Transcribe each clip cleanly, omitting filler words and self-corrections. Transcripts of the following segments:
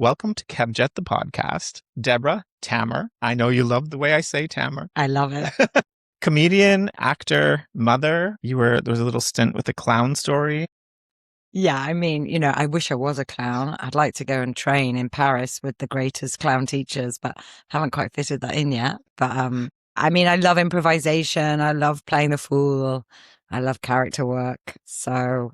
welcome to Kevjet, the podcast. Debra Tammer. I know you love the way I say Tammer. I love it. Comedian, actor, mother. There was a little stint with a clown story. Yeah, I mean, I wish I was a clown. I'd like to go and train in Paris with the greatest clown teachers, but haven't quite fitted that in yet. But I mean, I love improvisation. I love playing the fool. I love character work. So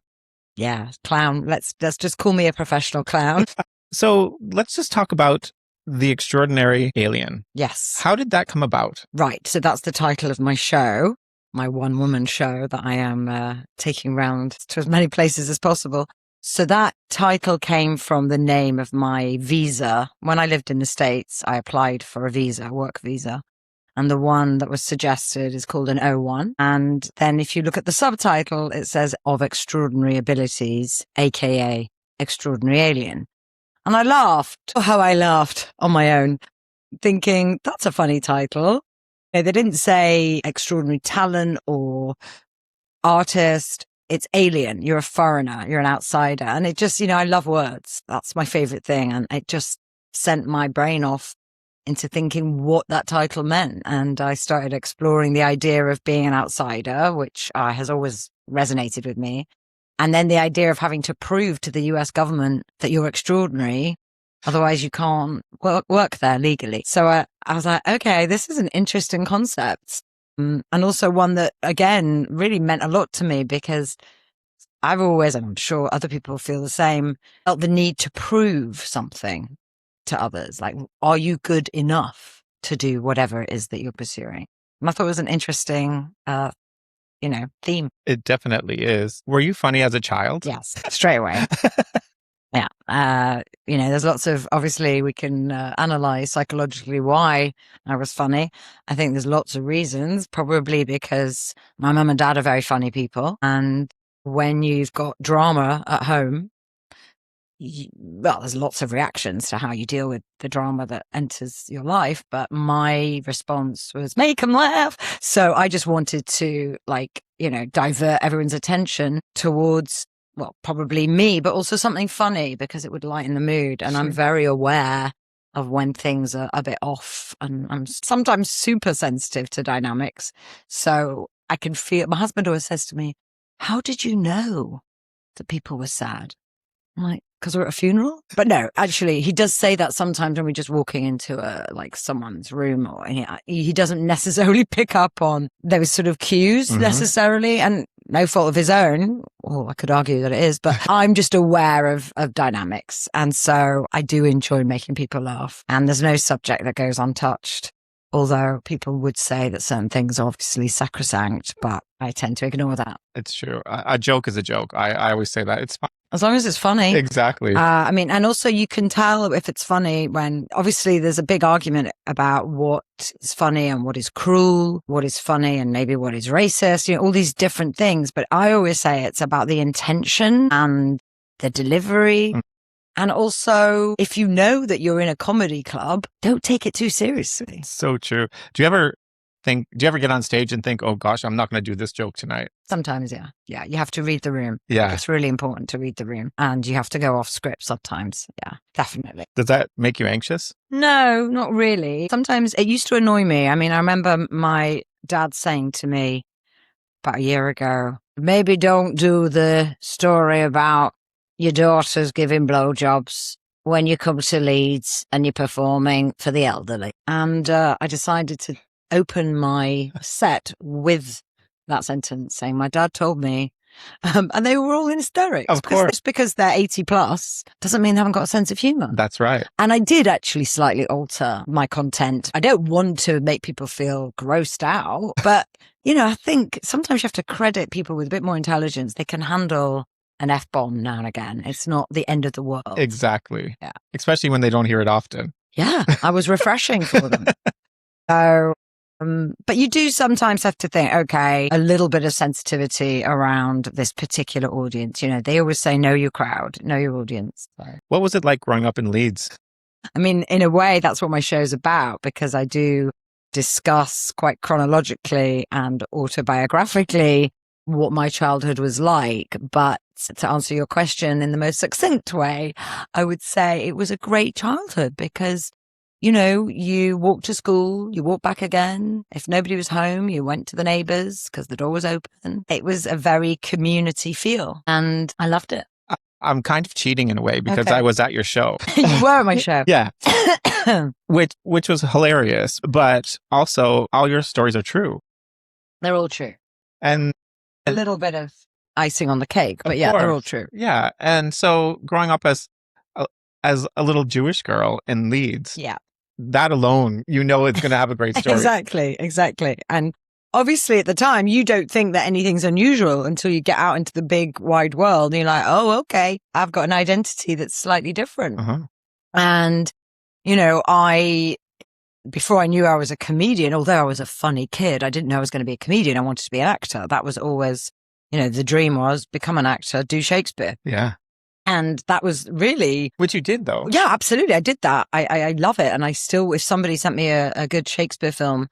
yeah, clown. Let's just call me a professional clown. So let's just talk about The Extraordinary Alien. Yes. How did that come about? Right. So that's the title of my show, my one-woman show that I am taking round to as many places as possible. So that title came from the name of my visa. When I lived in the States, I applied for a visa, work visa. And the one that was suggested is called an O1. And then if you look at the subtitle, it says of extraordinary abilities, aka extraordinary alien. And I laughed. Oh, how I laughed on my own, thinking that's a funny title. They didn't say extraordinary talent or artist. It's alien. You're a foreigner. You're an outsider. And it just, I love words. That's my favorite thing. And it just sent my brain off into thinking what that title meant. And I started exploring the idea of being an outsider, which has always resonated with me. And then the idea of having to prove to the US government that you're extraordinary, otherwise you can't work there legally. So I was like, okay, this is an interesting concept. And also one that, again, really meant a lot to me because I've always, and I'm sure other people feel the same, felt the need to prove something to others. Like, are you good enough to do whatever it is that you're pursuing? And I thought it was an interesting theme. It definitely is. Were you funny as a child? Yes, straight away. Yeah. There's lots of, obviously we can analyze psychologically why I was funny. I think there's lots of reasons, probably because my mum and dad are very funny people. And when you've got drama at home, there's lots of reactions to how you deal with the drama that enters your life. But my response was make them laugh. So I just wanted to divert everyone's attention towards, well, probably me, but also something funny because it would lighten the mood. And I'm very aware of when things are a bit off, and I'm sometimes super sensitive to dynamics. So I can feel, my husband always says to me, how did you know that people were sad? I'm like, because we're at a funeral? But no, actually, he does say that sometimes when we're just walking into someone's room, or he doesn't necessarily pick up on those sort of cues necessarily, and no fault of his own. Well, I could argue that it is, but I'm just aware of dynamics. And so I do enjoy making people laugh. And there's no subject that goes untouched. Although people would say that certain things are obviously sacrosanct, but I tend to ignore that. It's true. A joke is a joke. I always say that. It's fine. As long as it's funny. Exactly. And also you can tell if it's funny when, obviously there's a big argument about what is funny and what is cruel, what is funny and maybe what is racist, all these different things. But I always say it's about the intention and the delivery. And also, if you know that you're in a comedy club, don't take it too seriously. So true. Do you ever get on stage and think, oh gosh, I'm not going to do this joke tonight? Sometimes, yeah. Yeah, you have to read the room. Yeah. It's really important to read the room. And you have to go off script sometimes. Yeah, definitely. Does that make you anxious? No, not really. Sometimes it used to annoy me. I mean, I remember my dad saying to me about a year ago, maybe don't do the story about your daughter's giving blowjobs when you come to Leeds and you're performing for the elderly. And I decided to open my set with that sentence saying, my dad told me, and they were all in hysterics. Of course. Just because they're 80 plus doesn't mean they haven't got a sense of humor. That's right. And I did actually slightly alter my content. I don't want to make people feel grossed out, but, I think sometimes you have to credit people with a bit more intelligence. They can handle an F-bomb now and again. It's not the end of the world. Exactly. Yeah. Especially when they don't hear it often. Yeah, I was refreshing for them. So, but you do sometimes have to think, okay, a little bit of sensitivity around this particular audience. They always say, know your crowd, know your audience. So. What was it like growing up in Leeds? I mean, in a way, that's what my show's about, because I do discuss quite chronologically and autobiographically what my childhood was like. But to answer your question in the most succinct way, I would say it was a great childhood because, you know, you walked to school, you walked back again. If nobody was home, you went to the neighbors because the door was open. It was a very community feel and I loved it. I'm kind of cheating in a way because Okay. I was at your show. You were at my show. Yeah. which was hilarious, but also all your stories are true. They're all true. And a little bit of icing on the cake, but yeah, they're all true. Yeah. And so growing up as a little Jewish girl in Leeds, yeah, that alone, you know, it's going to have a great story. Exactly. And obviously at the time, you don't think that anything's unusual until you get out into the big wide world and you're like, oh, okay, I've got an identity that's slightly different. Uh-huh. And, you know, before I knew I was a comedian, although I was a funny kid, I didn't know I was going to be a comedian. I wanted to be an actor. That was always, you know, the dream was become an actor, do Shakespeare. Yeah. And that was really... Which you did, though. Yeah, absolutely. I did that. I love it. And I still, if somebody sent me a good Shakespeare film,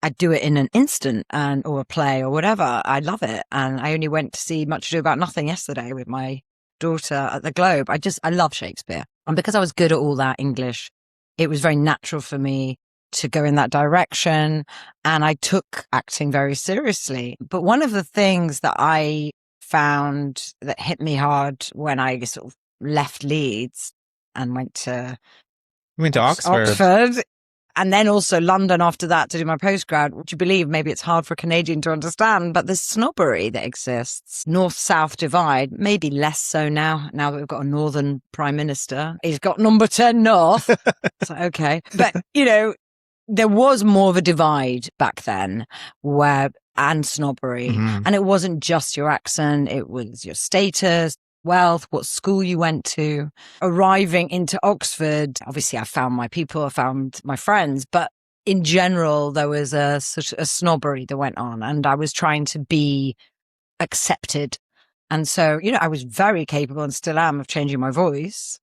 I'd do it in an instant or a play or whatever. I love it. And I only went to see Much Ado About Nothing yesterday with my daughter at the Globe. I love Shakespeare. And because I was good at all that English, it was very natural for me to go in that direction. And I took acting very seriously. But one of the things that I found that hit me hard when I sort of left Leeds and went to Oxford and then also London after that to do my postgrad. Would you believe, maybe it's hard for a Canadian to understand, but the snobbery that exists, north-south divide, maybe less so now that we've got a northern prime minister. He's got number 10 north. So, okay. But, you know, there was more of a divide back then and snobbery. Mm-hmm. And it wasn't just your accent, it was your status, wealth, what school you went to. Arriving into Oxford, obviously I found my people, I found my friends, but in general, there was a snobbery that went on and I was trying to be accepted. And so, you know, I was very capable and still am of changing my voice.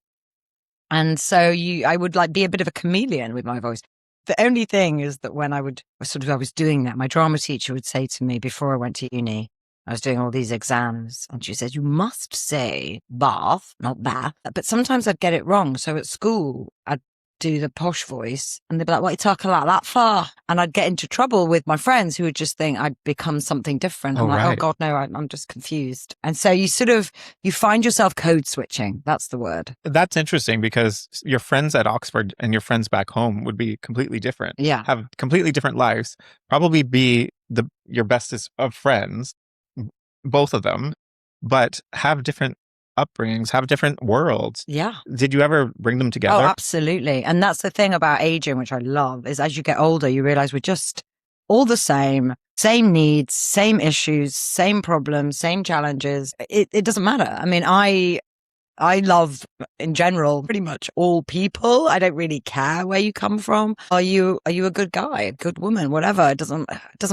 And so I would like be a bit of a chameleon with my voice. The only thing is that when I was doing that, my drama teacher would say to me before I went to uni, I was doing all these exams, and she said, you must say bath, not bath. But sometimes I'd get it wrong. So at school, I'd do the posh voice, and they'd be like, what are you talking like that for? And I'd get into trouble with my friends who would just think I'd become something different. I'm like, oh God, no, I'm just confused. And so you find yourself code switching. That's the word. That's interesting because your friends at Oxford and your friends back home would be completely different. Yeah. Have completely different lives, probably be your bestest of friends, both of them, but have different upbringings, have different worlds. Yeah. Did you ever bring them together? Oh, absolutely. And that's the thing about aging, which I love, is as you get older, you realize we're just all the same needs, same issues, same problems, same challenges. It doesn't matter. I mean, I love, in general, pretty much all people. I don't really care where you come from. Are you a good guy, a good woman, whatever? It doesn't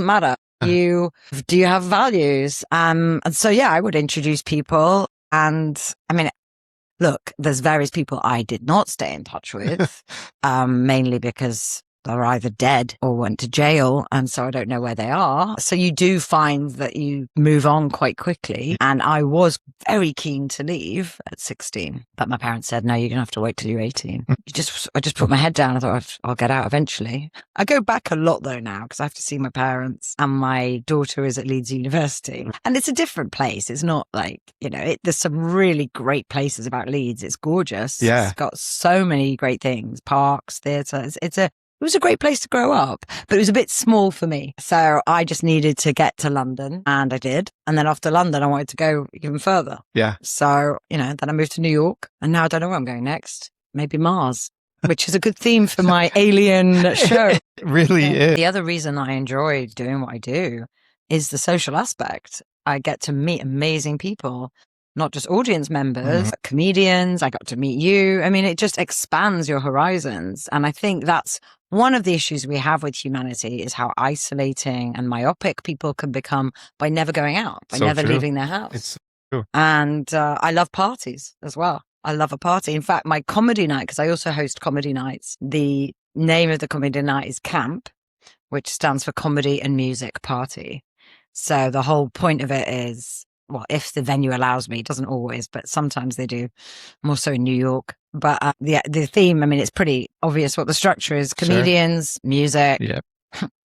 matter. Do you have values? And so, yeah, I would introduce people. And I mean, look, there's various people I did not stay in touch with, mainly because they're either dead or went to jail. And so I don't know where they are. So you do find that you move on quite quickly. And I was very keen to leave at 16. But my parents said, no, you're going to have to wait till you're 18. I just put my head down. I thought I'll get out eventually. I go back a lot though now because I have to see my parents and my daughter is at Leeds University. And it's a different place. It's not like, you know, there's some really great places about Leeds. It's gorgeous. Yeah. It's got so many great things, parks, theatres. It was a great place to grow up, but it was a bit small for me. So I just needed to get to London and I did. And then after London, I wanted to go even further. Yeah. So, you know, then I moved to New York and now I don't know where I'm going next. Maybe Mars, which is a good theme for my alien show. It really is. The other reason I enjoy doing what I do is the social aspect. I get to meet amazing people, not just audience members, comedians. I got to meet you. I mean, it just expands your horizons. And I think that's one of the issues we have with humanity is how isolating and myopic people can become by never going out, by never leaving their house. It's so true. And I love parties as well. I love a party. In fact, my comedy night, because I also host comedy nights, the name of the comedy night is CAMP, which stands for Comedy and Music Party. So the whole point of it is well, if the venue allows me, it doesn't always, but sometimes they do, more so in New York. But the theme, I mean, it's pretty obvious what the structure is: comedians, music, Yep.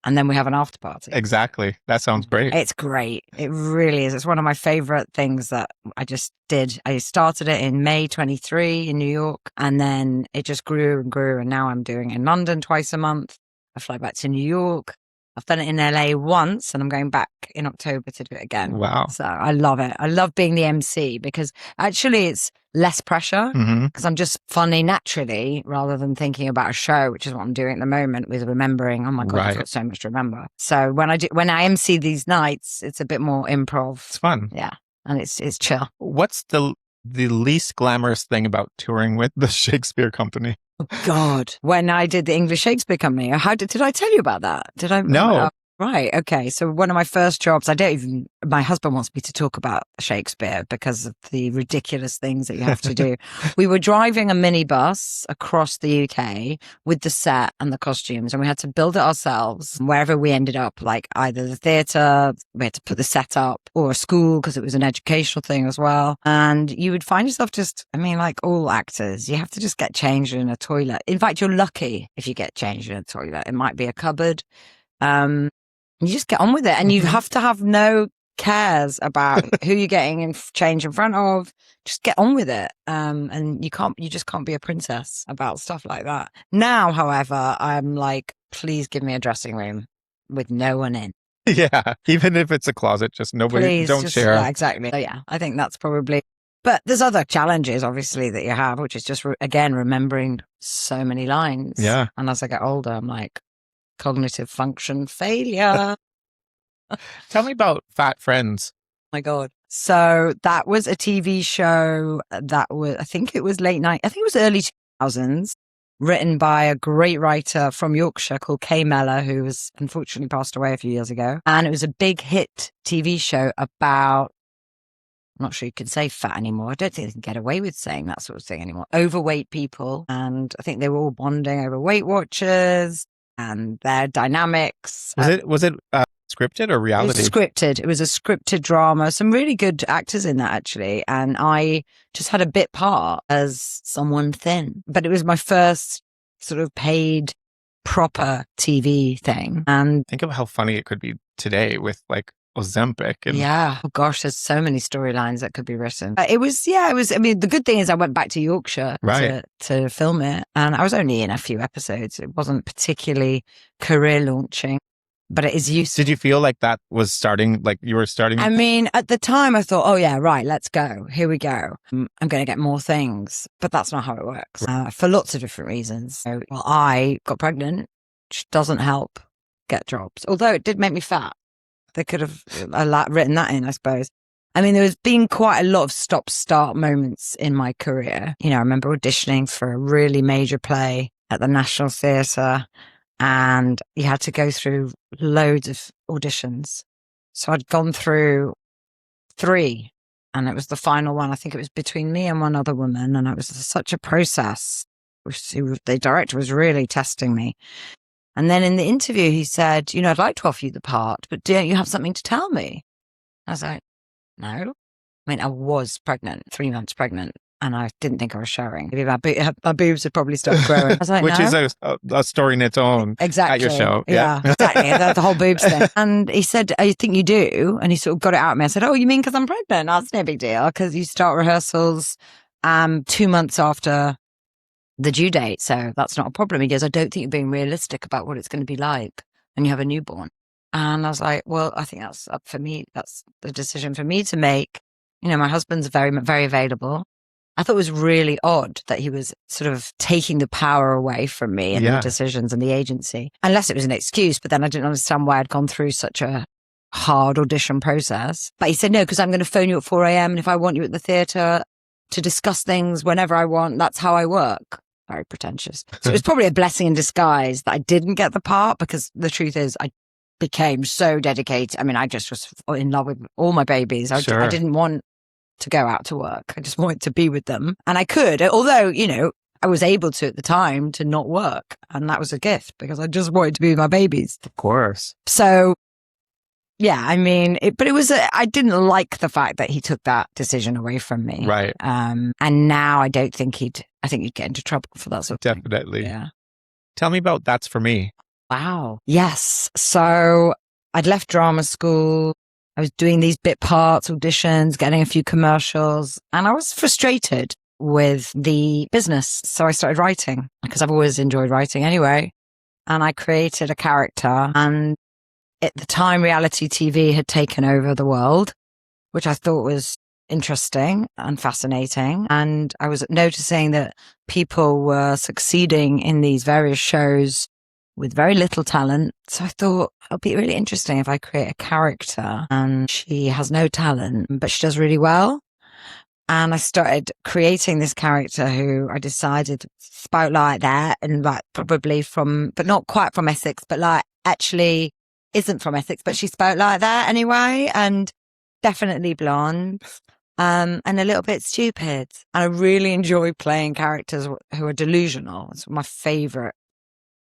and then we have an after party. Exactly. That sounds great. It's great. It really is. It's one of my favorite things that I just did. I started it in May 23 in New York, and then it just grew and grew. And now I'm doing it in London twice a month. I fly back to New York. I've done it in LA once, and I'm going back in October to do it again. Wow. So I love it. I love being the MC because actually it's less pressure because I'm just funny naturally rather than thinking about a show, which is what I'm doing at the moment with remembering. Oh my God, I've got so much to remember. So when I MC these nights, it's a bit more improv. It's fun. Yeah. And it's chill. What's the least glamorous thing about touring with the Shakespeare Company? Oh God. When I did the English Shakespeare Company, did I tell you about that? Did I? No. Right. Okay. So one of my first jobs, my husband wants me to talk about Shakespeare because of the ridiculous things that you have to do. We were driving a minibus across the UK with the set and the costumes, and we had to build it ourselves wherever we ended up, like either the theatre, we had to put the set up, or a school because it was an educational thing as well. And you would find yourself like all actors, you have to just get changed in a toilet. In fact, you're lucky if you get changed in a toilet. It might be a cupboard. You just get on with it, and you have to have no cares about who you're getting in change in front of. Just get on with it. And you just can't be a princess about stuff like that. Now, however, I'm like, please give me a dressing room with no one in. Yeah. Even if it's a closet, just nobody, please, don't share. Yeah, exactly. So yeah, I think that's probably, but there's other challenges obviously that you have, which is just again, remembering so many lines. Yeah. And as I get older, I'm like, cognitive function failure. Tell me about Fat Friends. My God. So that was a TV show that was, I think it was early 2000s, written by a great writer from Yorkshire called Kay Mellor, who was unfortunately passed away a few years ago. And it was a big hit TV show about, I'm not sure you can say fat anymore. I don't think they can get away with saying that sort of thing anymore. Overweight people. And I think they were all bonding over Weight Watchers and their dynamics. Was it scripted or reality? It was scripted. It was a scripted drama. Some really good actors in that, actually. And I just had a bit part as someone thin. But it was my first sort of paid, proper TV thing. And think of how funny it could be today with like Ozempic. And yeah. Oh gosh, there's so many storylines that could be written. It was, I mean, the good thing is I went back to Yorkshire to film it. And I was only in a few episodes. It wasn't particularly career launching. But it is useful. Did you feel like that was starting, like you were starting? I mean, at the time I thought, oh yeah, right, let's go. Here we go. I'm going to get more things. But that's not how it works for lots of different reasons. So, well, I got pregnant, which doesn't help get jobs. Although it did make me fat. They could have written that in, I suppose. I mean, there has been quite a lot of stop-start moments in my career. You know, I remember auditioning for a really major play at the National Theatre. And you had to go through loads of auditions. So I'd gone through 3, and it was the final one. I think it was between me and one other woman, and it was such a process. The director was really testing me. And then in the interview, he said, I'd like to offer you the part, but don't you have something to tell me? I was like, no. I mean, I was pregnant, 3 months pregnant. And I didn't think I was showing. Maybe my boobs had probably started growing. I was like, which is a story in its own. Exactly. At your show. Yeah, exactly. The whole boobs thing. And he said, I think you do. And he sort of got it out of me. I said, oh, you mean because I'm pregnant? That's no big deal. Because you start rehearsals 2 months after the due date. So that's not a problem. He goes, I don't think you're being realistic about what it's going to be like when you have a newborn. And I was like, well, I think that's up for me. That's the decision for me to make. My husband's very, very available. I thought it was really odd that he was sort of taking the power away from me and the decisions and the agency, unless it was an excuse. But then I didn't understand why I'd gone through such a hard audition process. But he said, no, because I'm going to phone you at 4 a.m. And if I want you at the theatre to discuss things whenever I want, that's how I work. Very pretentious. So it was probably a blessing in disguise that I didn't get the part, because the truth is I became so dedicated. I mean, I just was in love with all my babies. I didn't want to go out to work. I just wanted to be with them. And I could, although, I was able to at the time to not work. And that was a gift because I just wanted to be with my babies. Of course. So, Yeah, I mean, but it was, I didn't like the fact that he took that decision away from me. Right. And now I don't think I think he'd get into trouble for that sort of thing. Definitely. Yeah. Tell me about That's For Me. Wow. Yes. So I'd left drama school. I was doing these bit parts, auditions, getting a few commercials, and I was frustrated with the business. So I started writing because I've always enjoyed writing anyway. And I created a character, and at the time, reality TV had taken over the world, which I thought was interesting and fascinating. And I was noticing that people were succeeding in these various shows with very little talent. So I thought it'll be really interesting if I create a character and she has no talent, but she does really well. And I started creating this character who I decided spoke like that, and like probably from, but not quite from Essex, but like actually isn't from Essex, but she spoke like that anyway, and definitely blonde, and a little bit stupid. And I really enjoy playing characters who are delusional. It's my favorite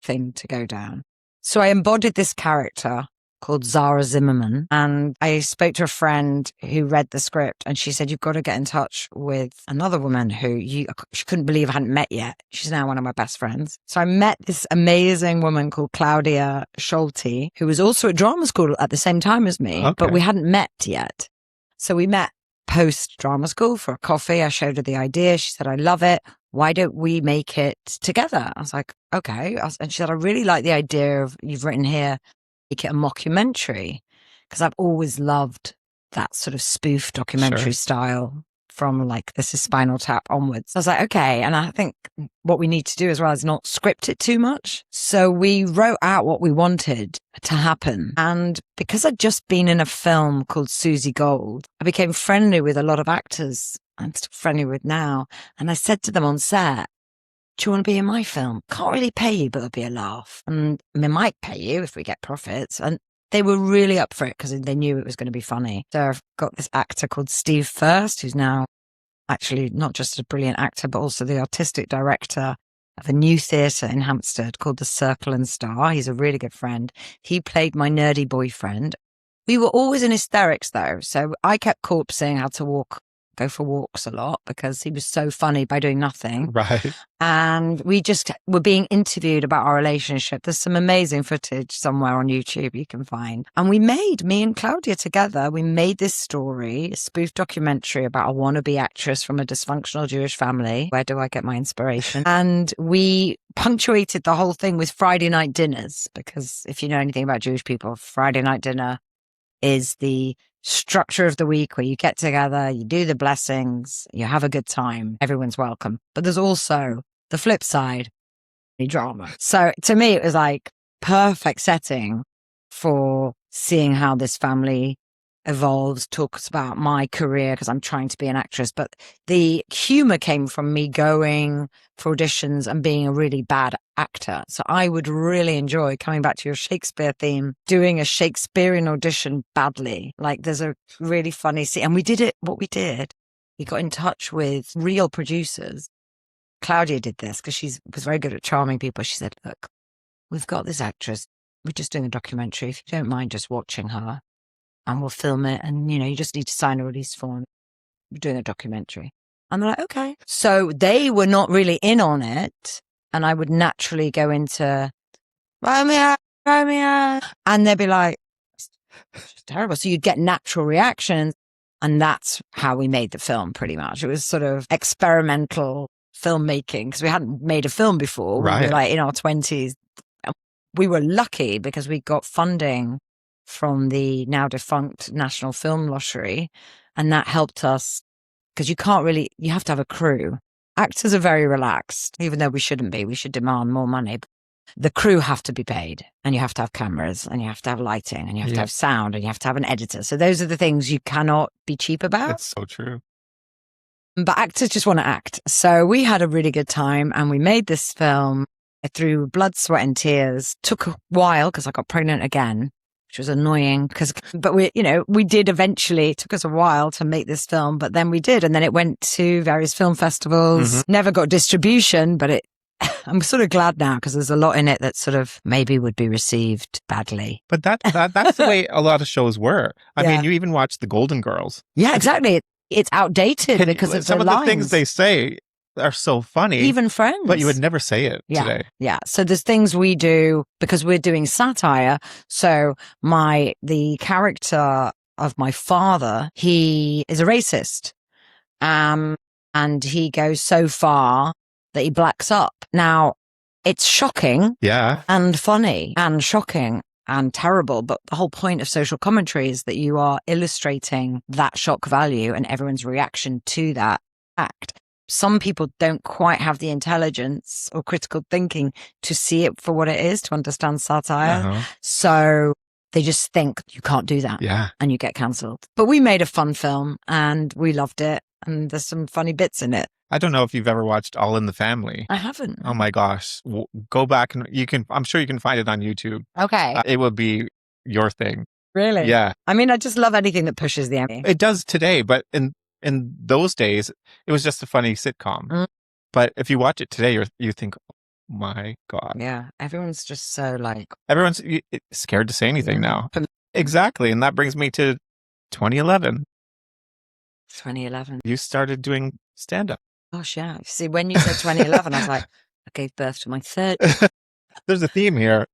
thing to go down. So I embodied this character called Zara Zimmerman, and I spoke to a friend who read the script, and she said, you've got to get in touch with another woman who she couldn't believe I hadn't met yet. She's now one of my best friends. So I met this amazing woman called Claudia Schulte, who was also at drama school at the same time as me, but we hadn't met yet. So we met post drama school for a coffee. I showed her the idea. She said, I love it. Why don't we make it together? I was like, okay. And she said, I really like the idea of you've written here, make it a mockumentary, because I've always loved that sort of spoof documentary style from like This Is Spinal Tap onwards. I was like, okay. And I think what we need to do as well is not script it too much. So we wrote out what we wanted to happen. And because I'd just been in a film called Susie Gold, I became friendly with a lot of actors I'm still friendly with now. And I said to them on set, do you want to be in my film? Can't really pay you, but it'll be a laugh. And we might pay you if we get profits. And they were really up for it because they knew it was going to be funny. So I've got this actor called Steve First, who's now actually not just a brilliant actor, but also the artistic director of a new theatre in Hampstead called The Circle and Star. He's a really good friend. He played my nerdy boyfriend. We were always in hysterics though. So I kept corpsing how to go for walks a lot because he was so funny by doing nothing. Right. And we just were being interviewed about our relationship. There's some amazing footage somewhere on YouTube you can find. And me and Claudia together, we made this story, a spoof documentary about a wannabe actress from a dysfunctional Jewish family. Where do I get my inspiration? And we punctuated the whole thing with Friday night dinners, because if you know anything about Jewish people, Friday night dinner is the structure of the week where you get together, you do the blessings, you have a good time, everyone's welcome. But there's also the flip side, the drama. So to me, it was like perfect setting for seeing how this family evolves, talks about my career because I'm trying to be an actress. But the humor came from me going for auditions and being a really bad actor. So I would really enjoy, coming back to your Shakespeare theme, doing a Shakespearean audition badly. Like there's a really funny scene. And we got in touch with real producers. Claudia did this because she was very good at charming people. She said, look, we've got this actress. We're just doing a documentary. If you don't mind just watching her, and we'll film it. And, you just need to sign a release form. We're doing a documentary. And they're like, okay. So they were not really in on it. And I would naturally go into, Romeo. And they'd be like, it's terrible. So you'd get natural reactions. And that's how we made the film pretty much. It was sort of experimental filmmaking because we hadn't made a film before. Right. We were like in our 20s. We were lucky because we got funding from the now defunct National Film Lottery. And that helped us because you have to have a crew. Actors are very relaxed, even though we shouldn't be. We should demand more money. The crew have to be paid and you have to have cameras and you have to have lighting and you have to have sound and you have to have an editor. So those are the things you cannot be cheap about. That's so true. But actors just want to act. So we had a really good time and we made this film through blood, sweat and tears. Took a while because I got pregnant again, which was annoying but we did eventually. It took us a while to make this film, but then we did. And then it went to various film festivals, never got distribution, but it I'm sort of glad now because there's a lot in it that sort of maybe would be received badly. But that's the way a lot of shows were. I Yeah. mean, you even watch The Golden Girls. Yeah, exactly. It's outdated because of some the of the lines. things they say are so funny. Even Friends. But you would never say it today. Yeah. So there's things we do because we're doing satire. So the character of my father, he is a racist. And he goes so far that he blacks up. Now, it's shocking. Yeah. And funny and shocking and terrible. But the whole point of social commentary is that you are illustrating that shock value and everyone's reaction to that act. Some people don't quite have the intelligence or critical thinking to see it for what it is, to understand satire. Uh-huh. So they just think you can't do that. Yeah. And you get cancelled. But we made a fun film and we loved it. And there's some funny bits in it. I don't know if you've ever watched All in the Family. I haven't. Oh my gosh. Go back and I'm sure you can find it on YouTube. Okay. It will be your thing. Really? Yeah. I mean, I just love anything that pushes the envelope. It does today, but in those days, it was just a funny sitcom. Mm. But if you watch it today, you think, oh my God. Yeah. Everyone's just so like... Everyone's scared to say anything now. Exactly. And that brings me to 2011. 2011. You started doing stand-up. Gosh, yeah. See, when you said 2011, I was like, I gave birth to my third. There's a theme here.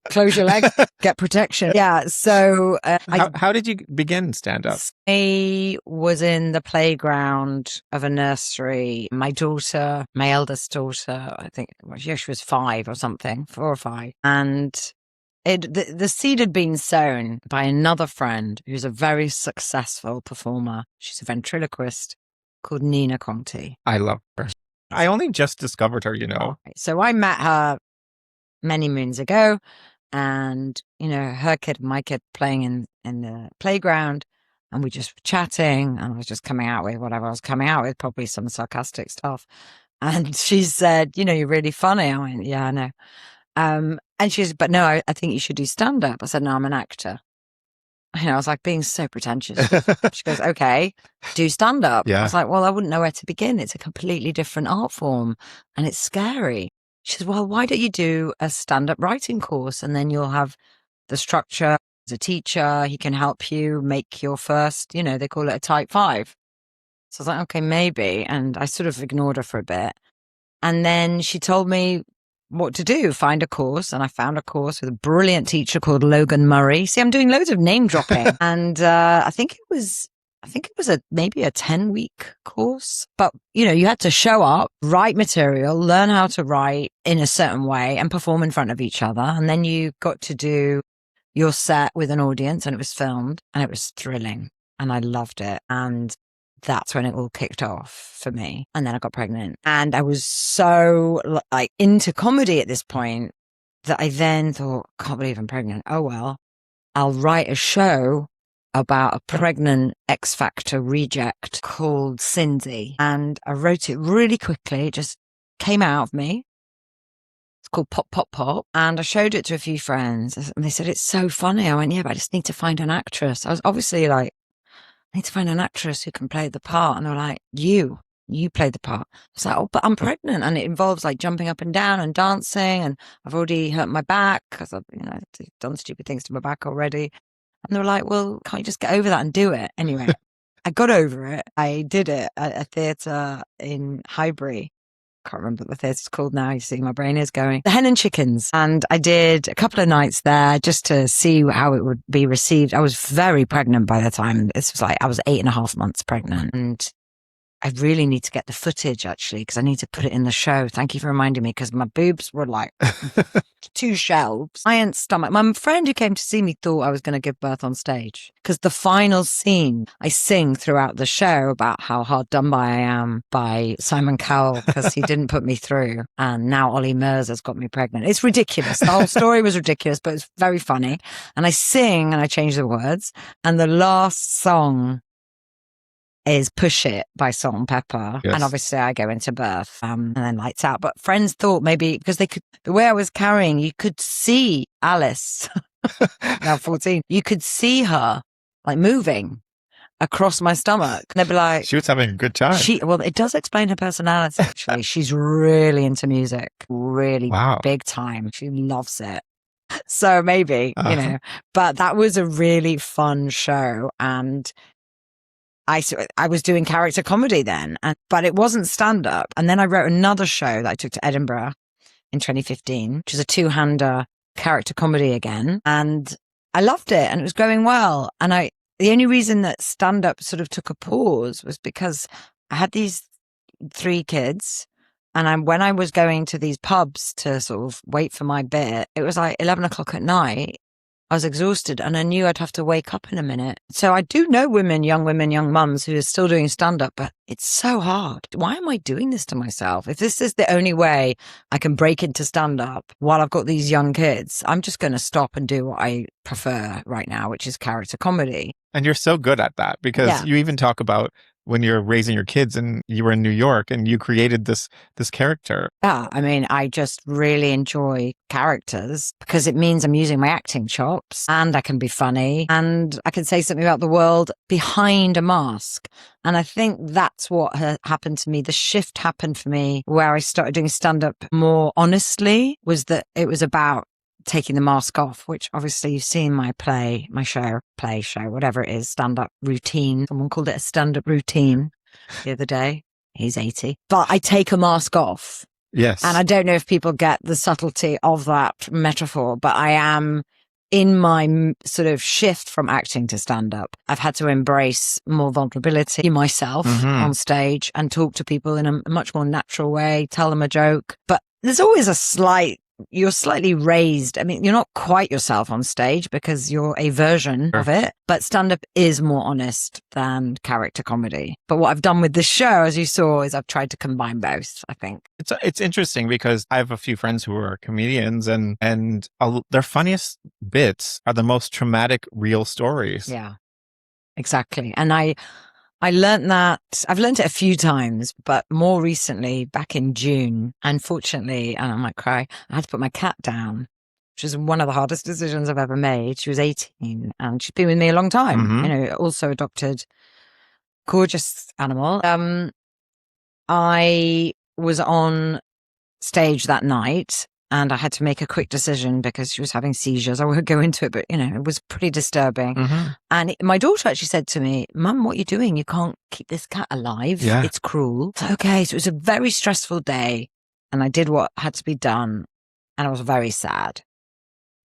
Close your legs, get protection. Yeah. So how did you begin stand-up? I was in the playground of a nursery. My daughter, my eldest daughter, I think she was 5 or something, 4 or 5. And the seed had been sown by another friend who's a very successful performer. She's a ventriloquist called Nina Conti. I love her. I only just discovered her, you know. So I met her many moons ago, and her kid and my kid playing in the playground, and we just were chatting, and I was just coming out with whatever I was coming out with, probably some sarcastic stuff. And she said, you're really funny. I went, yeah, I know. And she said, but no, I think you should do stand-up. I said, no, I'm an actor. I was like being so pretentious. She goes, okay, do stand-up. Yeah. I was like, well, I wouldn't know where to begin. It's a completely different art form and it's scary. She said, well, why don't you do a stand-up writing course and then you'll have the structure as a teacher. He can help you make your first, they call it a type 5. So I was like, okay, maybe. And I sort of ignored her for a bit. And then she told me what to do, find a course. And I found a course with a brilliant teacher called Logan Murray. See, I'm doing loads of name dropping. And I think it was maybe a 10-week course. But, you had to show up, write material, learn how to write in a certain way and perform in front of each other. And then you got to do your set with an audience and it was filmed and it was thrilling and I loved it. And that's when it all kicked off for me. And then I got pregnant and I was so into comedy at this point that I then thought, can't believe I'm pregnant. Oh, well, I'll write a show about a pregnant X Factor reject called Cindy. And I wrote it really quickly. It just came out of me. It's called Pop, Pop, Pop. And I showed it to a few friends and they said, it's so funny. I went, yeah, but I just need to find an actress. I was obviously like, I need to find an actress who can play the part. And they're like, you played the part. I was like, oh, but I'm pregnant. And it involves like jumping up and down and dancing. And I've already hurt my back because I've done stupid things to my back already. And they were like, well, can't you just get over that and do it? Anyway, I got over it. I did it at a theatre in Highbury. Can't remember what the theatre's called now. You see, my brain is going. The Hen and Chickens. And I did a couple of nights there just to see how it would be received. I was very pregnant by the time. This was like, I was 8.5 months pregnant. And I really need to get the footage actually, because I need to put it in the show. Thank you for reminding me, because my boobs were like 2 shelves. Giant stomach. My friend who came to see me thought I was going to give birth on stage, because the final scene, I sing throughout the show about how hard done by I am by Simon Cowell because he didn't put me through. And now Ollie Murs has got me pregnant. It's ridiculous. The whole story was ridiculous, but it's very funny. And I sing and I change the words. And the last song is Push It by Salt and Pepper. Yes. And obviously I go into birth and then lights out. But friends thought maybe because they could, the way I was carrying, you could see Alice, now 14, you could see her like moving across my stomach. And they'd be like, She was having a good time. well, it does explain her personality, actually. She's really into music, really Wow. big time. She loves it. So maybe, but that was a really fun show. And I was doing character comedy then, but it wasn't stand up. And then I wrote another show that I took to Edinburgh in 2015, which is a 2-hander character comedy again. And I loved it and it was going well. And the only reason that stand up sort of took a pause was because I had these 3 kids. And when I was going to these pubs to sort of wait for my bit, it was like 11 o'clock at night. I was exhausted and I knew I'd have to wake up in a minute. So I do know young women, young mums who are still doing stand-up, but it's so hard. Why am I doing this to myself? If this is the only way I can break into stand-up while I've got these young kids, I'm just going to stop and do what I prefer right now, which is character comedy. And you're so good at that because you even talk about when you're raising your kids and you were in New York and you created this character. Yeah, I mean, I just really enjoy characters because it means I'm using my acting chops and I can be funny and I can say something about the world behind a mask. And I think that's what happened to me. The shift happened for me where I started doing stand-up more honestly, was that it was about taking the mask off, which obviously you've seen my play show, whatever it is, stand-up routine. Someone called it a stand-up routine the other day. He's 80. But I take a mask off. Yes. And I don't know if people get the subtlety of that metaphor, but I am in my sort of shift from acting to stand-up. I've had to embrace more vulnerability myself on stage and talk to people in a much more natural way, tell them a joke. But there's always you're slightly raised. I mean, you're not quite yourself on stage because you're a version of it, but stand-up is more honest than character comedy. But what I've done with this show, as you saw, is I've tried to combine both, I think. It's interesting because I have a few friends who are comedians and their funniest bits are the most traumatic real stories. Yeah, exactly. And I learned that. I've learned it a few times, but more recently, back in June, unfortunately, and I might cry, I had to put my cat down, which is one of the hardest decisions I've ever made. She was 18 and she's been with me a long time, also adopted, gorgeous animal. I was on stage that night and I had to make a quick decision because she was having seizures. I won't go into it, but, it was pretty disturbing. And my daughter actually said to me, Mum, what are you doing? You can't keep this cat alive. Yeah. It's cruel. So, okay. So it was a very stressful day and I did what had to be done and I was very sad.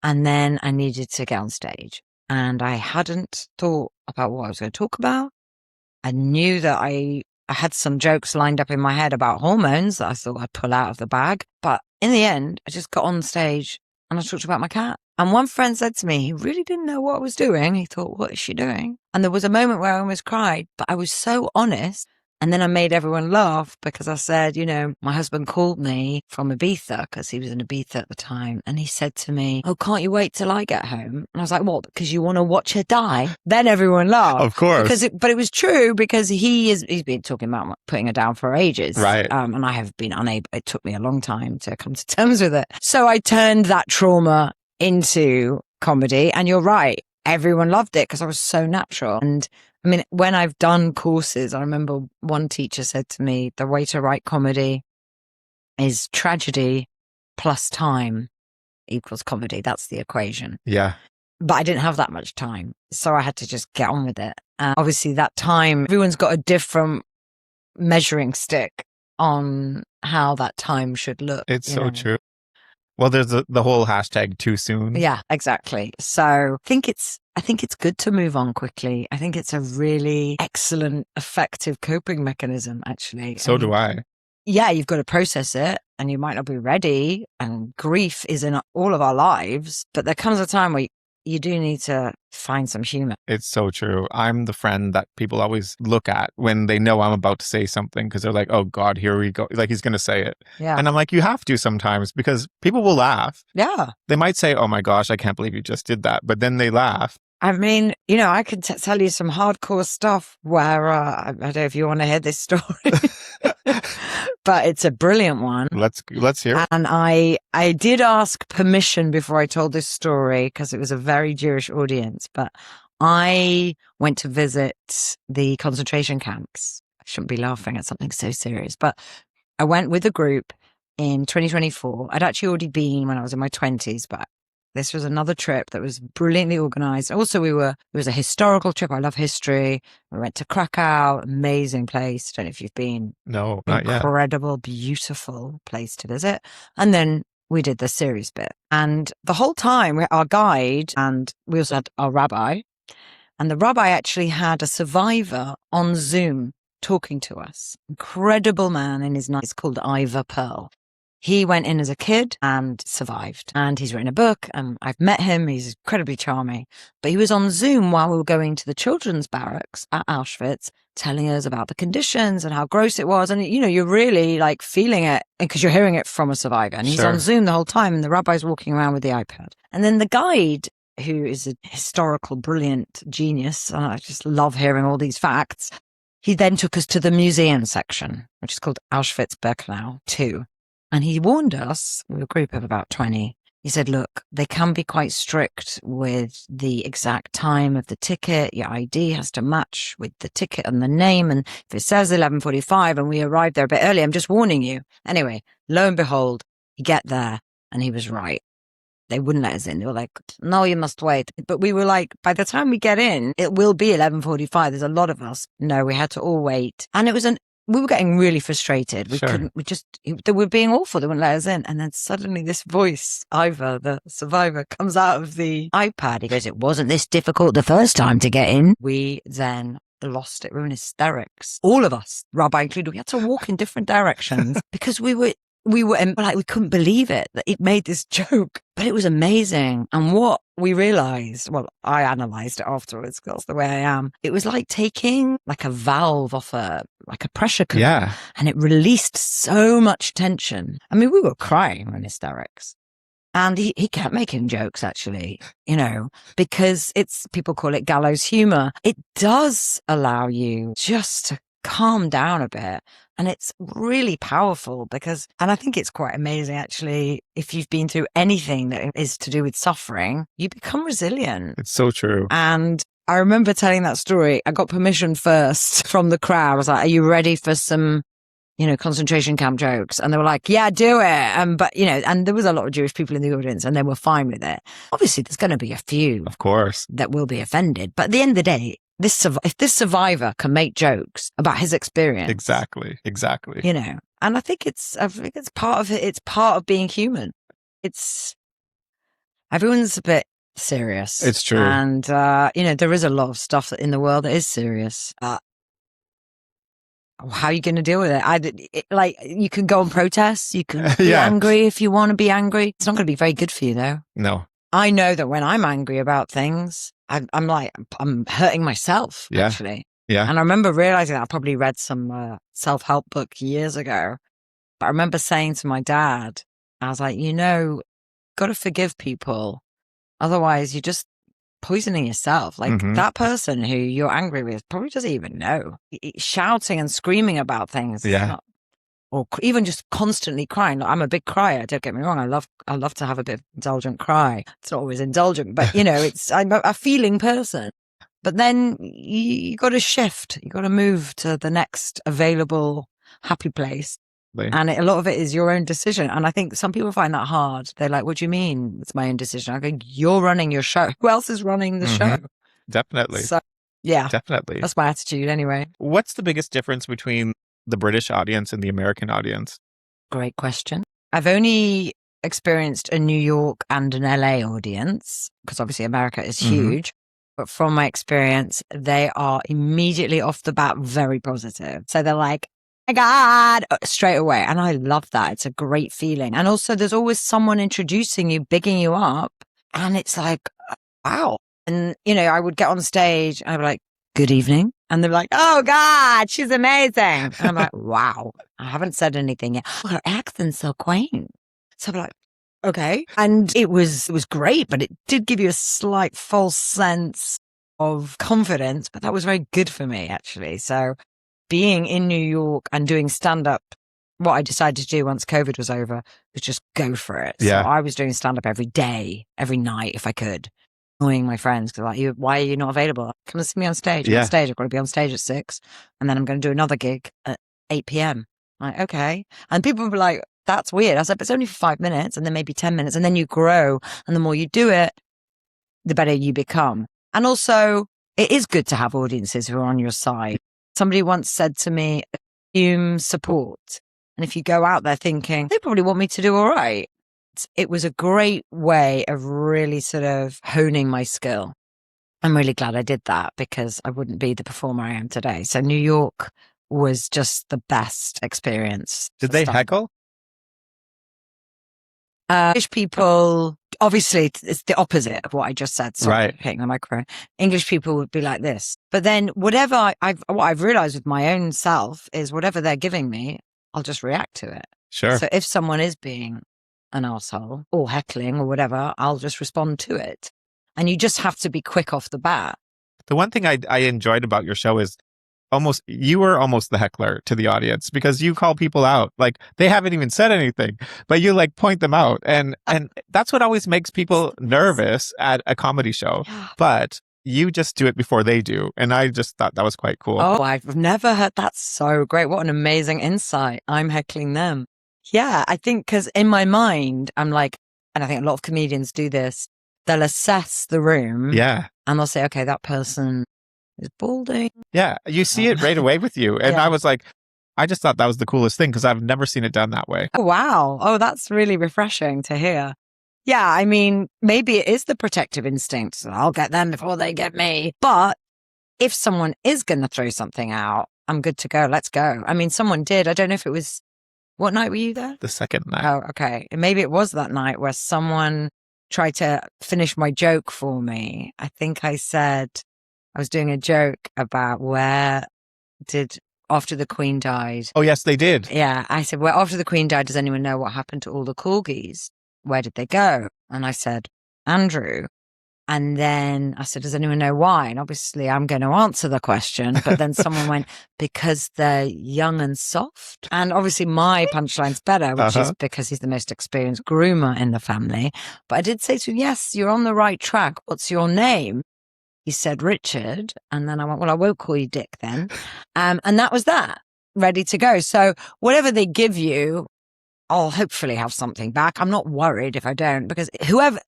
And then I needed to get on stage and I hadn't thought about what I was going to talk about. I knew that I had some jokes lined up in my head about hormones that I thought I'd pull out of the bag. But in the end, I just got on stage and I talked about my cat. And one friend said to me, he really didn't know what I was doing. He thought, what is she doing? And there was a moment where I almost cried, but I was so honest. And then I made everyone laugh because I said, my husband called me from Ibiza because he was in Ibiza at the time. And he said to me, oh, can't you wait till I get home? And I was like, what? Because you want to watch her die? Then everyone laughed. Of course. But it was true because he's been talking about putting her down for ages. Right. And I have been unable, it took me a long time to come to terms with it. So I turned that trauma into comedy. And you're right. Everyone loved it because I was so natural. And I mean, when I've done courses, I remember one teacher said to me, the way to write comedy is tragedy plus time equals comedy. That's the equation. Yeah. But I didn't have that much time. So I had to just get on with it. And obviously that time, everyone's got a different measuring stick on how that time should look. It's so true. Well, there's the whole hashtag too soon. Yeah, exactly. So I think it's good to move on quickly. I think it's a really excellent, effective coping mechanism, actually. So do I. Yeah, you've got to process it and you might not be ready. And grief is in all of our lives. But there comes a time where you do need to find some humor. It's so true. I'm the friend that people always look at when they know I'm about to say something because they're like, oh God, here we go. Like he's going to say it. Yeah. And I'm like, you have to sometimes because people will laugh. Yeah. They might say, oh my gosh, I can't believe you just did that. But then they laugh. I mean, I could tell you some hardcore stuff where, I don't know if you want to hear this story, but it's a brilliant one. Let's hear it. And I did ask permission before I told this story because it was a very Jewish audience, but I went to visit the concentration camps. I shouldn't be laughing at something so serious, but I went with a group in 2024. I'd actually already been when I was in my 20s, but this was another trip that was brilliantly organized. Also, it was a historical trip. I love history. We went to Krakow, amazing place. Don't know if you've been. No, not yet. Incredible, beautiful place to visit. And then we did the series bit. And the whole time, our guide, and we also had our rabbi, and the rabbi actually had a survivor on Zoom talking to us. Incredible man in his night. It's called Ivor Pearl. He went in as a kid and survived. And he's written a book, and I've met him. He's incredibly charming. But he was on Zoom while we were going to the children's barracks at Auschwitz, telling us about the conditions and how gross it was. And, you know, you're really like feeling it because you're hearing it from a survivor. And he's on Zoom the whole time, and the rabbi's walking around with the iPad. And then the guide, who is a historical, brilliant genius, and I just love hearing all these facts, he then took us to the museum section, which is called Auschwitz-Birkenau 2. And he warned us, we were a group of about 20, he said, look, they can be quite strict with the exact time of the ticket. Your ID has to match with the ticket and the name. And if it says 11:45 and we arrived there a bit early, I'm just warning you. Anyway, lo and behold, you get there and he was right. They wouldn't let us in. They were like, no, you must wait. But we were like, by the time we get in, it will be 11:45. There's a lot of us. No, we had to all wait. And we were getting really frustrated. They were being awful. They wouldn't let us in. And then suddenly this voice, Ivor, the survivor, comes out of the iPad. He goes, it wasn't this difficult the first time to get in. We then lost it. We were in hysterics. All of us, Rabbi included, we had to walk in different directions because we couldn't believe it, that it made this joke, but it was amazing. And what we realized, well, I analyzed it afterwards because that's the way I am. It was like taking like a valve off like a pressure cooker. Yeah. And it released so much tension. I mean, we were crying in hysterics. And he kept making jokes, actually, you know, because people call it gallows humor. It does allow you just to calm down a bit. And it's really powerful and I think it's quite amazing, actually, if you've been through anything that is to do with suffering, you become resilient. It's so true. And I remember telling that story. I got permission first from the crowd. I was like, are you ready for some, you know, concentration camp jokes? And they were like, yeah, do it. But, you know, and there was a lot of Jewish people in the audience and they were fine with it. Obviously, there's going to be a few, of course, that will be offended. But at the end of the day, if this survivor can make jokes about his experience. Exactly. You know, and I think it's part of it. It's part of being human. Everyone's a bit serious. It's true. And, you know, there is a lot of stuff in the world that is serious. How are you going to deal with it? Like, you can go and protest. You can be angry if you want to be angry. It's not going to be very good for you, though. No. I know that when I'm angry about things, I'm hurting myself, actually. Yeah. And I remember realizing that I probably read some self-help book years ago. But I remember saying to my dad, I was like, you know, got to forgive people. Otherwise, you're just poisoning yourself. Like that person who you're angry with probably doesn't even know. Shouting and screaming about things. Yeah. Or even just constantly crying. I'm a big crier. Don't get me wrong. I love to have a bit of indulgent cry. It's not always indulgent, but you know, I'm a feeling person. But then you got to shift. You got to move to the next available happy place. And a lot of it is your own decision. And I think some people find that hard. They're like, what do you mean it's my own decision? I think you're running your show. Who else is running the show? Definitely. So, yeah. Definitely. That's my attitude anyway. What's the biggest difference between the British audience and the American audience? Great question. I've only experienced a New York and an LA audience because obviously America is huge. But from my experience, they are immediately off the bat very positive. So they're like, oh my God, straight away. And I love that. It's a great feeling. And also there's always someone introducing you, bigging you up. And it's like, wow. And, you know, I would get on stage and I'd be like, good evening. And they're like, oh God, she's amazing. And I'm like, wow, I haven't said anything yet. Oh, her accent's so quaint. So I'm like, okay. And it was great, but it did give you a slight false sense of confidence, but that was very good for me, actually. So being in New York and doing stand-up, what I decided to do once COVID was over was just go for it. Yeah. So I was doing stand-up every day, every night if I could. annoying my friends because like, why are you not available? Come and see me on stage. I'm Yeah. on stage. I've got to be on stage at 6, and then I'm going to do another gig at 8 p.m. Like, okay. And people will be like, that's weird. I said, but it's only for 5 minutes and then maybe 10 minutes. And then you grow. And the more you do it, the better you become. And also, it is good to have audiences who are on your side. Somebody once said to me, assume support. And if you go out there thinking, they probably want me to do all right. It was a great way of really sort of honing my skill. I'm really glad I did that because I wouldn't be the performer I am today. So New York was just the best experience. Did they heckle? English people, obviously, it's the opposite of what I just said. Sorry, Right. hitting the microphone. English people would be like this. But then whatever what I've realized with my own self is whatever they're giving me, I'll just react to it. Sure. So if someone is being an asshole or heckling or whatever, I'll just respond to it. And you just have to be quick off the bat. The one thing I enjoyed about your show is you were almost the heckler to the audience because you call people out. Like they haven't even said anything, but you like point them out. And that's what always makes people nervous at a comedy show. But you just do it before they do. And I just thought that was quite cool. Oh, I've never heard that. So great. What an amazing insight. I'm heckling them. Yeah, I think because in my mind, I'm like, and I think a lot of comedians do this, they'll assess the room. Yeah. And they'll say, okay, that person is balding. Yeah. You see it right away with you. And Yeah. I was like, I just thought that was the coolest thing because I've never seen it done that way. Oh, wow. Oh, that's really refreshing to hear. Yeah, I mean, maybe it is the protective instinct. So I'll get them before they get me. But if someone is going to throw something out, I'm good to go. Let's go. I mean, someone did. I don't know if it was, what night were you there? The second night. Oh, okay. Maybe it was that night where someone tried to finish my joke for me. I think I said, I was doing a joke about after the Queen died. Oh, yes, they did. Yeah. I said, well, after the Queen died, does anyone know what happened to all the corgis? Where did they go? And I said, Andrew. And then I said, does anyone know why? And obviously I'm going to answer the question. But then someone went, because they're young and soft. And obviously my punchline's better, which is because he's the most experienced groomer in the family. But I did say to him, yes, you're on the right track. What's your name? He said, Richard. And then I went, well, I won't call you Dick then. And that was that, ready to go. So whatever they give you, I'll hopefully have something back. I'm not worried if I don't, because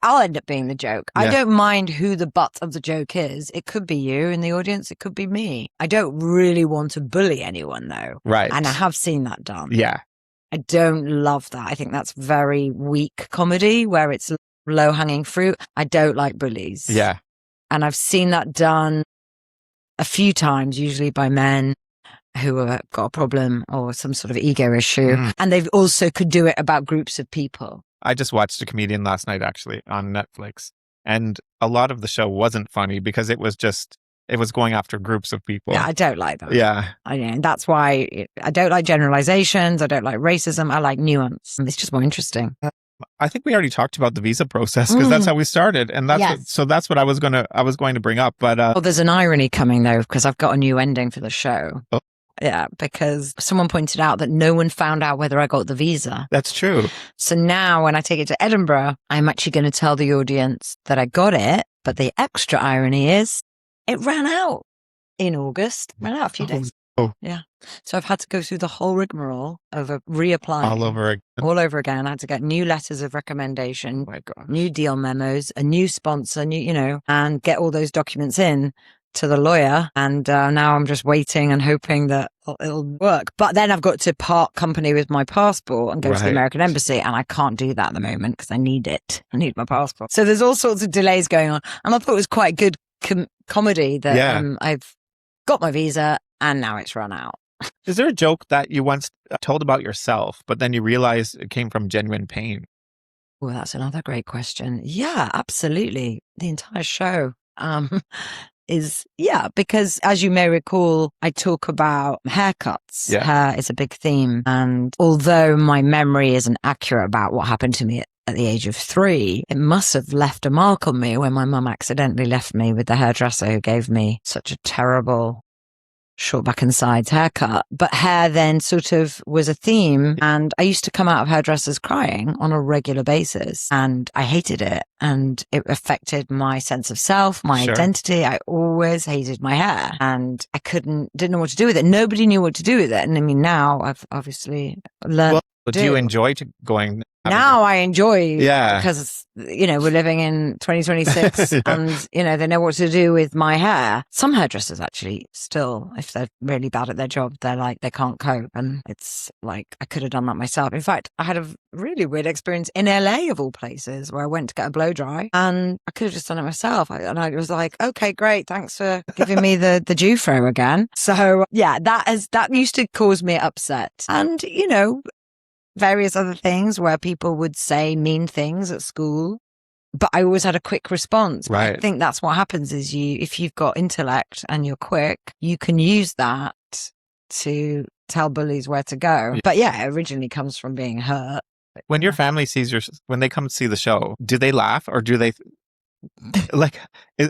I'll end up being the joke. Yeah. I don't mind who the butt of the joke is. It could be you in the audience. It could be me. I don't really want to bully anyone though. Right. And I have seen that done. Yeah. I don't love that. I think that's very weak comedy where it's low hanging fruit. I don't like bullies. Yeah. And I've seen that done a few times, usually by men who have got a problem or some sort of ego issue. And they've also could do it about groups of people. I just watched a comedian last night, actually, on Netflix. And a lot of the show wasn't funny because it was going after groups of people. Yeah, I don't like that. Yeah. And that's why I don't like generalizations. I don't like racism. I like nuance. It's just more interesting. I think we already talked about the visa process because that's how we started. And that's what I was going to bring up. But well, there's an irony coming though, because I've got a new ending for the show. Oh. Yeah, because someone pointed out that no one found out whether I got the visa. That's true. So now when I take it to Edinburgh, I'm actually going to tell the audience that I got it. But the extra irony is it ran out in August. Ran out a few days. Oh. Yeah. So I've had to go through the whole rigmarole of reapplying. All over again. I had to get new letters of recommendation, new deal memos, a new sponsor, and get all those documents in to the lawyer. And now I'm just waiting and hoping that it'll work. But then I've got to part company with my passport and go to the American embassy. And I can't do that at the moment because I need it. I need my passport. So there's all sorts of delays going on. And I thought it was quite good comedy that I've got my visa and now it's run out. Is there a joke that you once told about yourself, but then you realized it came from genuine pain? Well, that's another great question. Yeah, absolutely. The entire show because as you may recall, I talk about haircuts. Yeah. Hair is a big theme. And although my memory isn't accurate about what happened to me at the age of 3, it must have left a mark on me when my mum accidentally left me with the hairdresser who gave me such a terrible short back and sides haircut. But hair then sort of was a theme. And I used to come out of hairdressers crying on a regular basis. And I hated it. And it affected my sense of self, my identity. I always hated my hair. And I didn't know what to do with it. Nobody knew what to do with it. And I mean, now I've obviously learned. Well, do you enjoy going? Now I enjoy, because, you know, we're living in 2026 and, you know, they know what to do with my hair. Some hairdressers actually still, if they're really bad at their job, they're like, they can't cope. And it's like, I could have done that myself. In fact, I had a really weird experience in LA of all places where I went to get a blow dry and I could have just done it myself. And I was like, okay, great. Thanks for giving me the Jufro again. So yeah, that used to cause me upset. And, you know, various other things where people would say mean things at school, but I always had a quick response. Right. I think that's what happens is if you've got intellect and you're quick, you can use that to tell bullies where to go. But yeah, it originally comes from being hurt. When your family when they come see the show, do they laugh or do they like,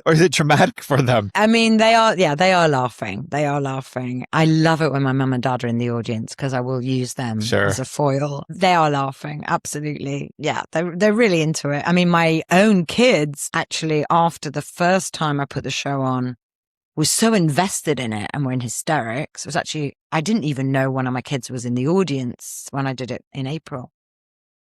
or is it traumatic for them? I mean, they are laughing. They are laughing. I love it when my mum and dad are in the audience because I will use them as a foil. They are laughing. Absolutely. Yeah. They're really into it. I mean, my own kids actually, after the first time I put the show on, was so invested in it and were in hysterics. It was actually, I didn't even know one of my kids was in the audience when I did it in April.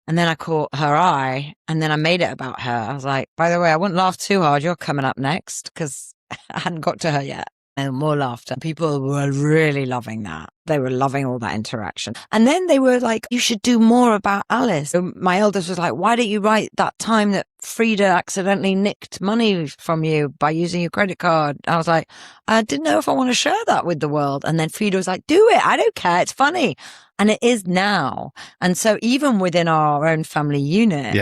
And then I caught her eye and then I made it about her. I was like, by the way, I wouldn't laugh too hard. You're coming up next, because I hadn't got to her yet. And more laughter. People were really loving that. They were loving all that interaction. And then they were like, you should do more about Alice. So my eldest was like, why don't you write that time that Frida accidentally nicked money from you by using your credit card? I was like, I didn't know if I want to share that with the world. And then Frida was like, do it. I don't care. It's funny. And it is now. And so even within our own family unit,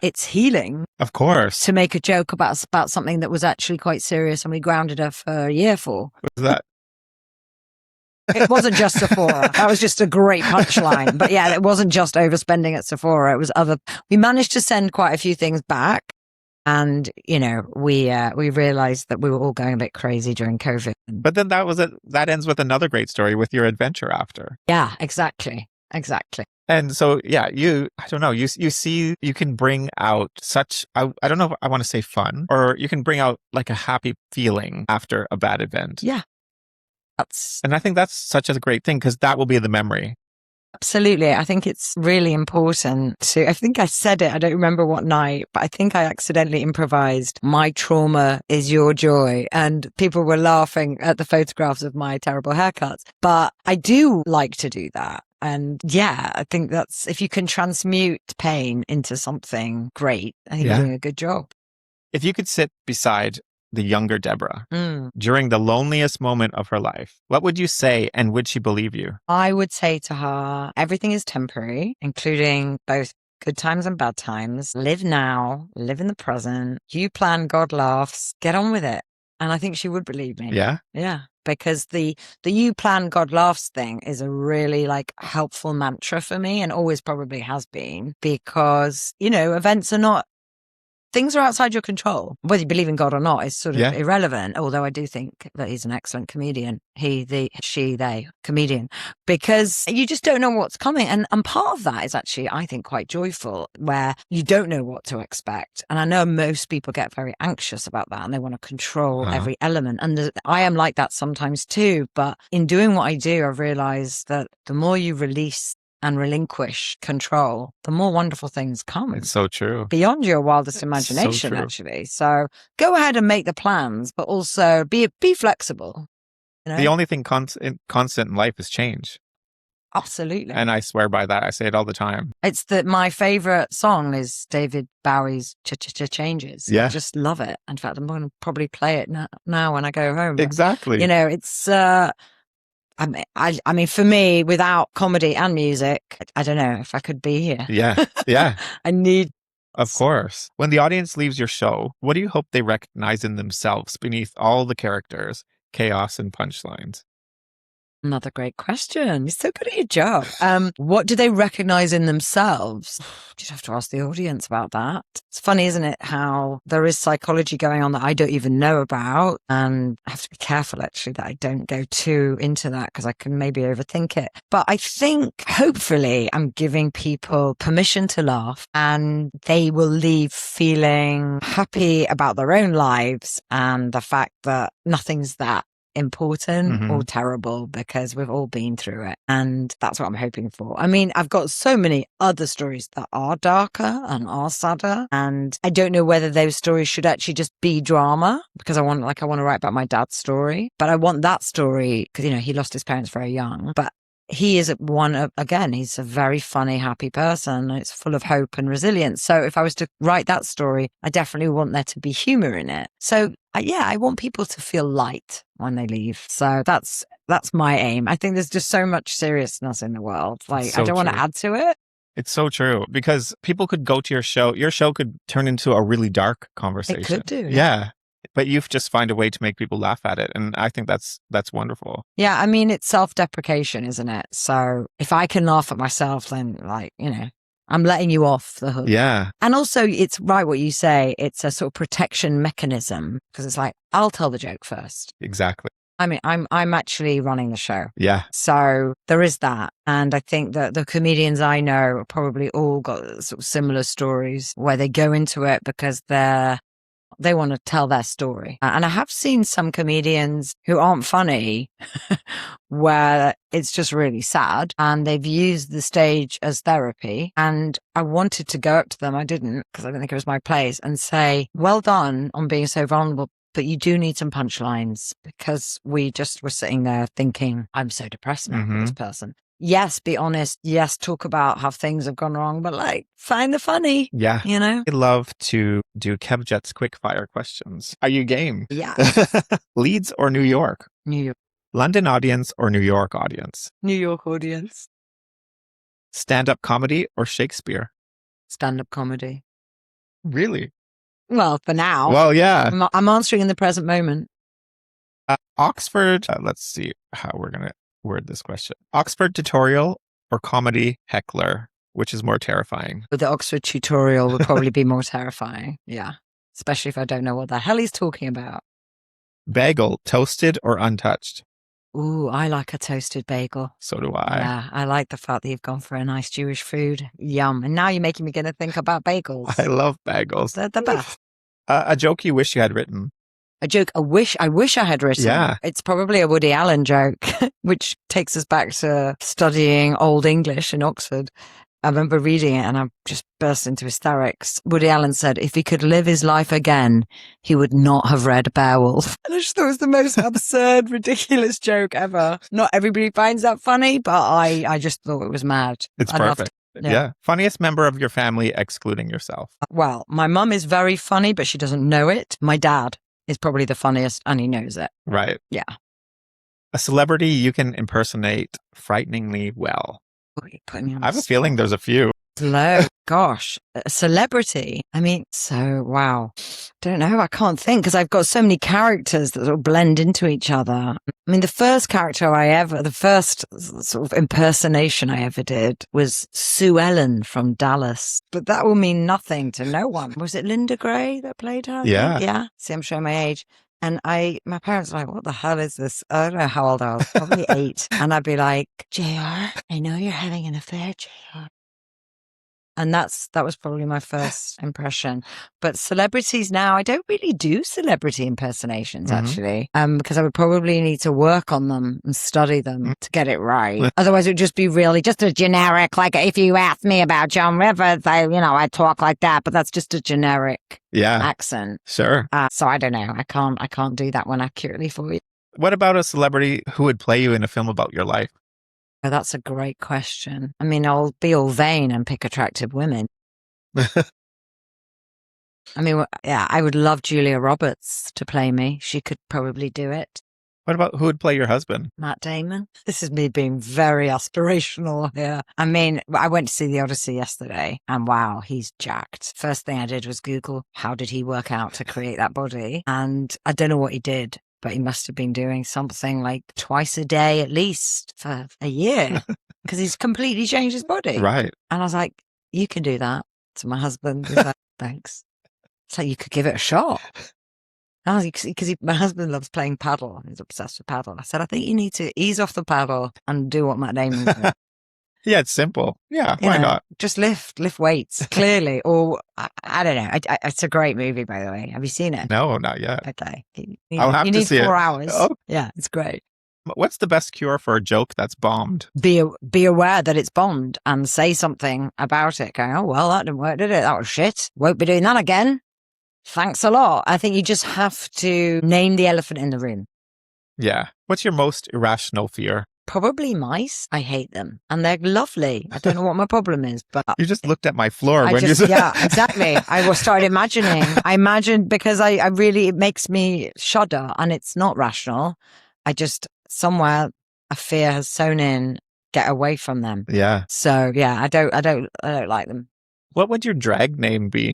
it's healing. Of course. To make a joke about something that was actually quite serious and we grounded her for a year for. What was that? It wasn't just Sephora. That was just a great punchline. But yeah, it wasn't just overspending at Sephora. It was we managed to send quite a few things back. And, you know, we realized that we were all going a bit crazy during COVID. But then that ends with another great story with your adventure after. Yeah, exactly. And so, yeah, I don't know, you can bring out such, I don't know if I want to say fun, or you can bring out like a happy feeling after a bad event. Yeah. And I think that's such a great thing because that will be the memory. Absolutely. I think it's really important I think I said it, I don't remember what night, but I think I accidentally improvised, my trauma is your joy. And people were laughing at the photographs of my terrible haircuts. But I do like to do that. And yeah, I think that's, if you can transmute pain into something great, I think you're doing a good job. If you could sit beside the younger Debra during the loneliest moment of her life, what would you say and would she believe you? I would say to her, everything is temporary, including both good times and bad times. Live now, live in the present. You plan, God laughs, get on with it. And I think she would believe me. Yeah? Yeah. Because the you plan, God laughs thing is a really like helpful mantra for me and always probably has been, because, you know, things are outside your control. Whether you believe in God or not is sort of irrelevant. Although I do think that he's an excellent comedian. They comedian. Because you just don't know what's coming. And part of that is actually, I think, quite joyful, where you don't know what to expect. And I know most people get very anxious about that and they want to control every element. And I am like that sometimes too. But in doing what I do, I've realized that the more you release and relinquish control, the more wonderful things come. It's so true. Beyond your wildest imagination, actually. So go ahead and make the plans, but also be flexible. You know? The only thing constant in life is change. Absolutely. And I swear by that. I say it all the time. It's my favorite song is David Bowie's Changes. Yeah. I just love it. In fact, I'm going to probably play it now when I go home. Exactly. You know, it's... I mean, for me, without comedy and music, I don't know if I could be here. Yeah. I need... Of course. When the audience leaves your show, what do you hope they recognize in themselves beneath all the characters, chaos, and punchlines? Another great question. You're so good at your job. What do they recognize in themselves? You'd have to ask the audience about that. It's funny, isn't it, how there is psychology going on that I don't even know about. And I have to be careful, actually, that I don't go too into that because I can maybe overthink it. But I think hopefully I'm giving people permission to laugh and they will leave feeling happy about their own lives and the fact that nothing's that important or terrible because we've all been through it. And that's what I'm hoping for. I mean, I've got so many other stories that are darker and are sadder. And I don't know whether those stories should actually just be drama because I want to write about my dad's story. But I want that story because, he lost his parents very young. But he is he's a very funny, happy person. It's full of hope and resilience. So if I was to write that story, I definitely want there to be humor in it. So I want people to feel light when they leave. So that's my aim. I think there's just so much seriousness in the world. Like, I don't want to add to it. It's so true because people could go to your show. Your show could turn into a really dark conversation. It could do. Yeah. But you've just find a way to make people laugh at it. And I think that's wonderful. Yeah. I mean, it's self-deprecation, isn't it? So if I can laugh at myself, then I'm letting you off the hook. Yeah. And also it's right what you say. It's a sort of protection mechanism because it's like, I'll tell the joke first. Exactly. I mean, I'm actually running the show. Yeah. So there is that. And I think that the comedians I know have probably all got sort of similar stories where they go into it because they want to tell their story. And I have seen some comedians who aren't funny where it's just really sad and they've used the stage as therapy. And I wanted to go up to them. I didn't because I didn't think it was my place and say, well done on being so vulnerable. But you do need some punchlines because we just were sitting there thinking, I'm so depressed now with this person. Yes, be honest. Yes, talk about how things have gone wrong, but find the funny. Yeah. I love to do Kevjet's quick fire questions. Are you game? Yeah. Leeds or New York? New York. London audience or New York audience? New York audience. Stand-up comedy or Shakespeare? Stand-up comedy. Really? Well, for now. Well, yeah. I'm answering in the present moment. Oxford, let's see how we're going to word this question. Oxford tutorial or comedy heckler, which is more terrifying? The Oxford tutorial would probably be more terrifying. Yeah. Especially if I don't know what the hell he's talking about. Bagel, toasted or untouched? Ooh, I like a toasted bagel. So do I. Yeah, I like the fact that you've gone for a nice Jewish food. Yum. And now you're making me going to think about bagels. I love bagels. They're the best. A joke you wish you had written. A joke I wish I had written. Yeah. It's probably a Woody Allen joke, which takes us back to studying Old English in Oxford. I remember reading it and I just burst into hysterics. Woody Allen said, if he could live his life again, he would not have read Beowulf. And I just thought it was the most absurd, ridiculous joke ever. Not everybody finds that funny, but I just thought it was mad. It's perfect. Yeah. Funniest member of your family excluding yourself? Well, my mum is very funny, but she doesn't know it. My dad is probably the funniest and he knows it. Right. Yeah. A celebrity you can impersonate frighteningly well? I have a feeling there's a few. Hello. Gosh, a celebrity. I mean, wow. Don't know. I can't think because I've got so many characters that sort of blend into each other. I mean, the first sort of impersonation I ever did was Sue Ellen from Dallas, but that will mean nothing to no one. Was it Linda Gray that played her? Yeah. Yeah. See, I'm showing my age. And my parents were like, what the hell is this? I don't know how old I was, probably 8. And I'd be like, JR, I know you're having an affair, JR. And that was probably my first impression. But celebrities now, I don't really do celebrity impersonations, actually, because I would probably need to work on them and study them to get it right. Otherwise, it would just be really just a generic, like if you asked me about Joan Rivers, I talk like that, but that's just a generic accent. Sure. So I don't know. I can't do that one accurately for you. What about a celebrity who would play you in a film about your life? Oh, that's a great question. I mean, I'll be all vain and pick attractive women. I mean, yeah, I would love Julia Roberts to play me. She could probably do it. What about who would play your husband? Matt Damon. This is me being very aspirational here. I mean, I went to see The Odyssey yesterday and wow, he's jacked. First thing I did was Google, how did he work out to create that body? And I don't know what he did, but he must have been doing something like twice a day at least for a year because he's completely changed his body. Right. And I was like, you can do that. To my husband, he's like, thanks. It's like, you could give it a shot. Because my husband loves playing paddle. He's obsessed with paddle. I said, I think you need to ease off the paddle and do what Matt Damon did. Yeah, it's simple. Yeah, why not? Just lift weights, clearly. Or, I don't know. It's a great movie, by the way. Have you seen it? No, not yet. Okay. I'll have to see it. 4 hours. Oh. Yeah, it's great. What's the best cure for a joke that's bombed? Be aware that it's bombed and say something about it. Going, oh, well, that didn't work, did it? That was shit. Won't be doing that again. Thanks a lot. I think you just have to name the elephant in the room. Yeah. What's your most irrational fear? Probably mice. I hate them. And they're lovely. I don't know what my problem is, but... You just looked at my floor when you said... Yeah, exactly. I started imagining. I imagined because I really, it makes me shudder and it's not rational. I just, somewhere, a fear has sewn in, get away from them. Yeah. So yeah, I don't like them. What would your drag name be?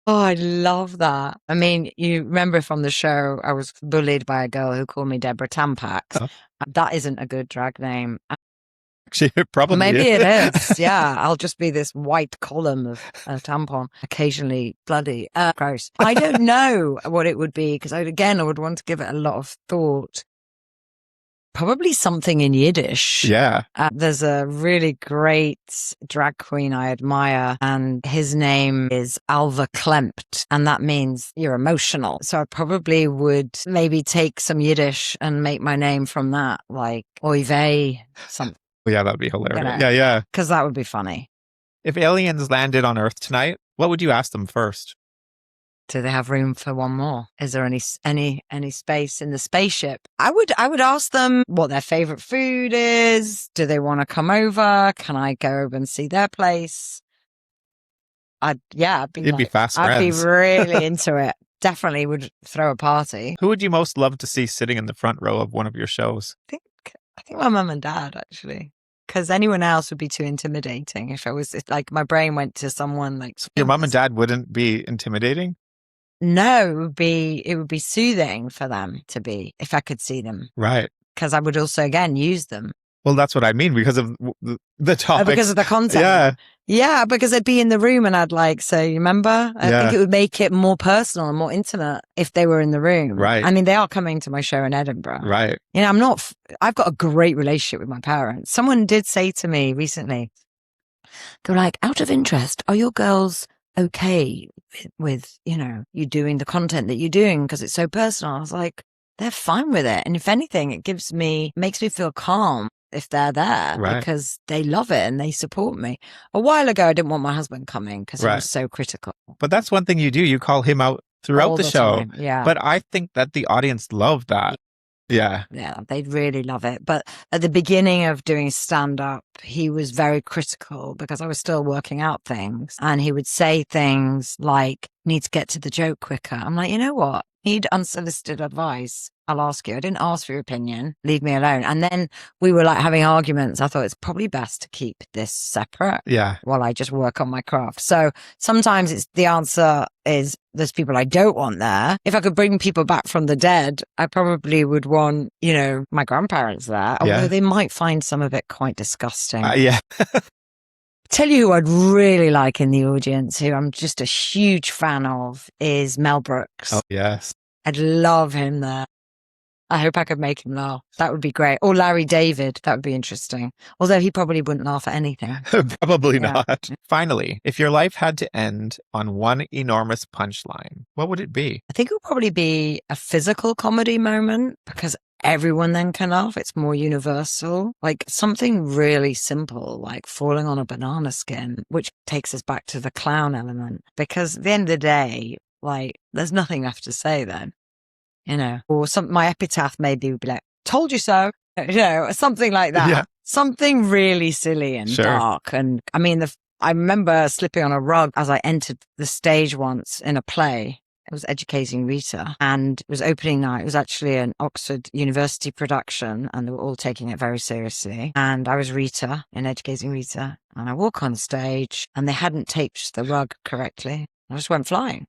Oh, I love that. I mean, you remember from the show, I was bullied by a girl who called me Debra Tammer. Oh. That isn't a good drag name. Actually, it probably Maybe is. it is. Yeah, I'll just be this white column of a tampon, occasionally bloody. Gross. I don't know what it would be because I would want to give it a lot of thought. Probably something in Yiddish. Yeah. There's a really great drag queen I admire, and his name is Alva Klempt, and that means you're emotional. So I probably would maybe take some Yiddish and make my name from that, like oy vey, something. Yeah, that'd be hilarious. You know, yeah. Because that would be funny. If aliens landed on Earth tonight, what would you ask them first? Do they have room for one more? Is there any space in the spaceship? I would ask them what their favorite food is. Do they want to come over? Can I go over and see their place? You'd be fast I'd be friends. really into it. Definitely would throw a party. Who would you most love to see sitting in the front row of one of your shows? I think my mum and dad, actually. Because anyone else would be too intimidating. If like my brain went to someone like... Your mum and dad wouldn't be intimidating? No, it would be soothing for them to be, if I could see them. Right. Because I would also, again, use them. Well, that's what I mean, because of the topic. Because of the content. Yeah. Yeah, because they'd be in the room and I'd you remember? I think it would make it more personal and more intimate if they were in the room. Right. I mean, they are coming to my show in Edinburgh. Right. You know, I've got a great relationship with my parents. Someone did say to me recently, they're like, out of interest, are your girls okay with, you doing the content that you're doing because it's so personal? I was like, they're fine with it. And if anything, it makes me feel calm if they're there because they love it and they support me. A while ago, I didn't want my husband coming because he was so critical. But that's one thing you do. You call him out throughout the show. Time. Yeah. But I think that the audience loved that. Yeah. Yeah, they'd really love it. But at the beginning of doing stand-up, he was very critical because I was still working out things. And he would say things like, need to get to the joke quicker. I'm like, you know what? Need unsolicited advice. I'll ask you. I didn't ask for your opinion. Leave me alone. And then we were having arguments. I thought it's probably best to keep this separate. Yeah. While I just work on my craft. So sometimes the answer is there's people I don't want there. If I could bring people back from the dead, I probably would want, my grandparents there. Although they might find some of it quite disgusting. Yeah. Tell you who I'd really like in the audience, who I'm just a huge fan of, is Mel Brooks. Oh, yes. I'd love him there. I hope I could make him laugh. That would be great. Or Larry David. That would be interesting. Although he probably wouldn't laugh at anything. Probably not. Finally, if your life had to end on one enormous punchline, what would it be? I think it would probably be a physical comedy moment because everyone then can laugh. It's more universal. Like something really simple, like falling on a banana skin, which takes us back to the clown element. Because at the end of the day, there's nothing left to say then. Or my epitaph maybe would be like, told you so, something like that. Yeah. Something really silly and dark. And I mean, I remember slipping on a rug as I entered the stage once in a play. It was Educating Rita and it was opening night. It was actually an Oxford University production and they were all taking it very seriously. And I was Rita in Educating Rita and I walk on stage and they hadn't taped the rug correctly. I just went flying.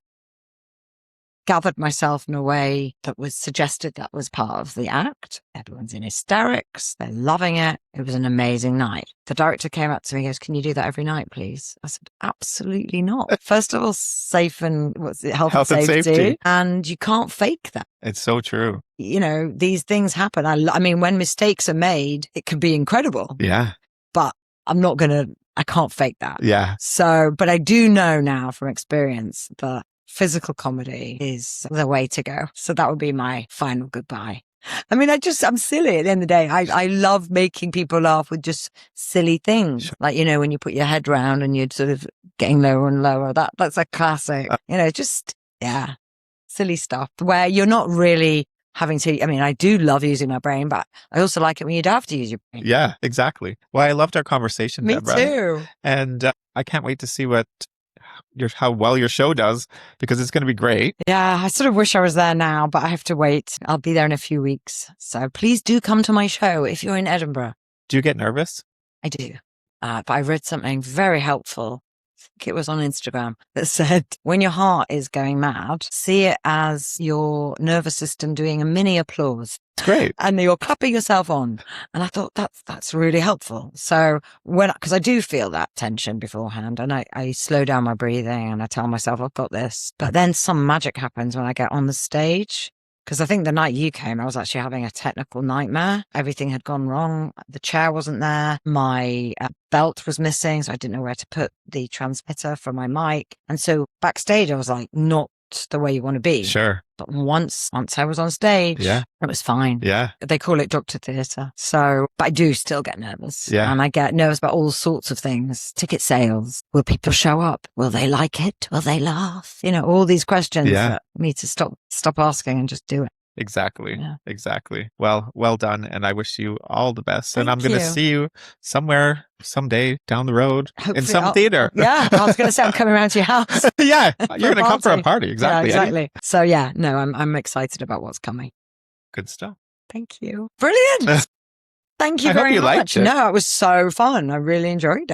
gathered myself in a way that was suggested that was part of the act. Everyone's in hysterics. They're loving it. It was an amazing night. The director came up to me and goes, "Can you do that every night, please?" I said, "Absolutely not." First of all, safe and health and safety. And you can't fake that. It's so true. You know, these things happen. I mean, when mistakes are made, it can be incredible. Yeah. But I can't fake that. Yeah. So, but I do know now from experience that physical comedy is the way to go. So that would be my final goodbye. I mean, I'm silly at the end of the day. I love making people laugh with just silly things. Sure. Like, you know, when you put your head round and you're sort of getting lower and lower, that's a classic, you know, just, yeah, silly stuff where you're not really having to, I mean, I do love using my brain, but I also like it when you don't have to use your brain. Yeah, exactly. Well, I loved our conversation, Me Debra. too. And I can't wait to see how well your show does, because it's going to be great. Yeah, I sort of wish I was there now, but I have to wait. I'll be there in a few weeks. So please do come to my show if you're in Edinburgh. Do you get nervous? I do. But I read something very helpful. I think it was on Instagram that said, when your heart is going mad, see it as your nervous system doing a mini applause. It's great. And you're clapping yourself on. And I thought that's really helpful. So because I do feel that tension beforehand, and I slow down my breathing and I tell myself I've got this. But then some magic happens when I get on the stage. Because I think the night you came, I was actually having a technical nightmare. Everything had gone wrong. The chair wasn't there. My belt was missing, so I didn't know where to put the transmitter for my mic. And so backstage, I was like, not the way you want to be. Sure. But once I was on stage, it was fine. Yeah. They call it Doctor Theatre. So, but I do still get nervous. Yeah. And I get nervous about all sorts of things. Ticket sales. Will people show up? Will they like it? Will they laugh? You know, all these questions that I need to stop asking and just do it. Exactly. Yeah. Exactly. Well done. And I wish you all the best. And Thank I'm going to you. see you somewhere, someday down the road, Hopefully in some theater. Yeah. I was going to say I'm coming around to your house. Yeah. You're going to come for a party. party. Exactly. Yeah, exactly. So yeah, no, I'm excited about what's coming. Good stuff. Thank you. Brilliant. Thank you I hope very you much. liked it. No, it was so fun. I really enjoyed it.